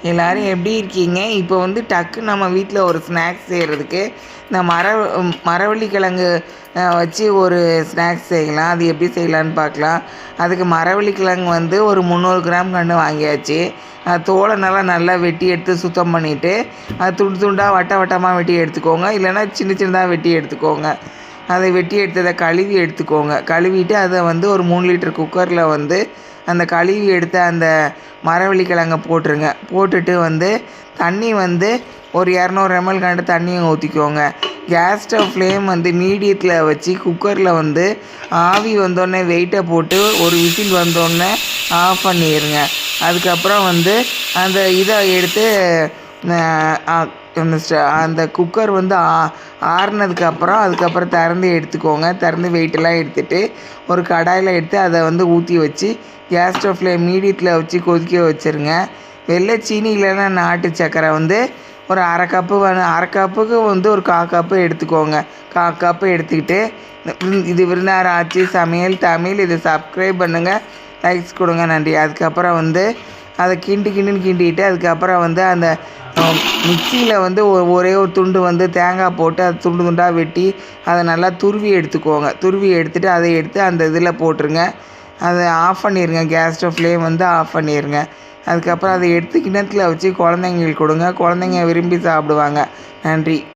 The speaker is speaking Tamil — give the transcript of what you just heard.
எல்லோரும் எப்படி இருக்கீங்க? இப்போ வந்து டக்கு நம்ம வீட்டில் ஒரு ஸ்நாக்ஸ் செய்கிறதுக்கு இந்த மரவள்ளிக்கிழங்கு வச்சு ஒரு ஸ்நாக்ஸ் செய்யலாம். அது எப்படி செய்யலான்னு பார்க்கலாம். அதுக்கு மரவள்ளிக்கிழங்கு வந்து ஒரு 300 கிராம் கன்று வாங்கியாச்சு. தோலை நல்லா வெட்டி எடுத்து சுத்தம் பண்ணிவிட்டு அது துண்டு துண்டாக வட்டமாக வெட்டி எடுத்துக்கோங்க. இல்லைன்னா சின்ன சின்னதாக வெட்டி எடுத்துக்கோங்க. அதை வெட்டி எடுத்ததை கழுவி எடுத்துக்கோங்க. கழுவிட்டு அதை வந்து ஒரு 3 லிட்டர் குக்கரில் வந்து அந்த கழுவி எடுத்த அந்த மரவள்ளிக்கிழங்கை போட்டுருங்க. போட்டுட்டு வந்து தண்ணி வந்து ஒரு 200 ml கண்டு தண்ணியை ஊற்றிக்கோங்க. கேஸ் ஸ்டவ் ஃப்ளேம் வந்து மீடியத்தில் வச்சு குக்கரில் வந்து ஆவி வந்தோடனே வெயிட்டை போட்டு ஒரு விசில் வந்தோடனே ஆஃப் பண்ணிடுங்க. அதுக்கப்புறம் வந்து அந்த இதை எடுத்து அந்த குக்கர் வந்து ஆறுனதுக்கப்புறம் அதுக்கப்புறம் திறந்து எடுத்துக்கோங்க. திறந்து வெயிட்டெல்லாம் எடுத்துகிட்டு ஒரு கடாயில் எடுத்து அதை வந்து ஊற்றி வச்சு கேஸ் ஸ்டவ் ஃப்ளேம் மீடியத்தில் வச்சு கொதிக்க வச்சுருங்க. வெள்ளை சீனி இல்லைன்னா நாட்டு சர்க்கரை வந்து ஒரு அரை கப்பு அரை கப்புக்கு வந்து ஒரு 1/4 கப்பு எடுத்துக்கோங்க. 1/4 கப்பு எடுத்துக்கிட்டு இது விருந்தார ஆட்சி சமையல் தமிழ் இதை சப்ஸ்கிரைப் பண்ணுங்கள், லைக்ஸ் கொடுங்க, நன்றி. அதுக்கப்புறம் வந்து அதை கிண்டிட்டு அதுக்கப்புறம் வந்து அந்த மிக்சியில் வந்து ஒரே ஒரு துண்டு வந்து தேங்காய் போட்டு அது துண்டு துண்டாக வெட்டி அதை நல்லா துருவி எடுத்துக்கோங்க. துருவி எடுத்துகிட்டு அதை எடுத்து அந்த இதில் போட்டுருங்க. அதை ஆஃப் பண்ணிடுங்க. கேஸ் ஸ்டவ் ஃப்ளேம் வந்து ஆஃப் பண்ணிடுங்க. அதுக்கப்புறம் அதை எடுத்து கிண்ணத்தில் வச்சு குழந்தைங்களுக்கு கொடுங்க. குழந்தைங்க விரும்பி சாப்பிடுவாங்க. நன்றி.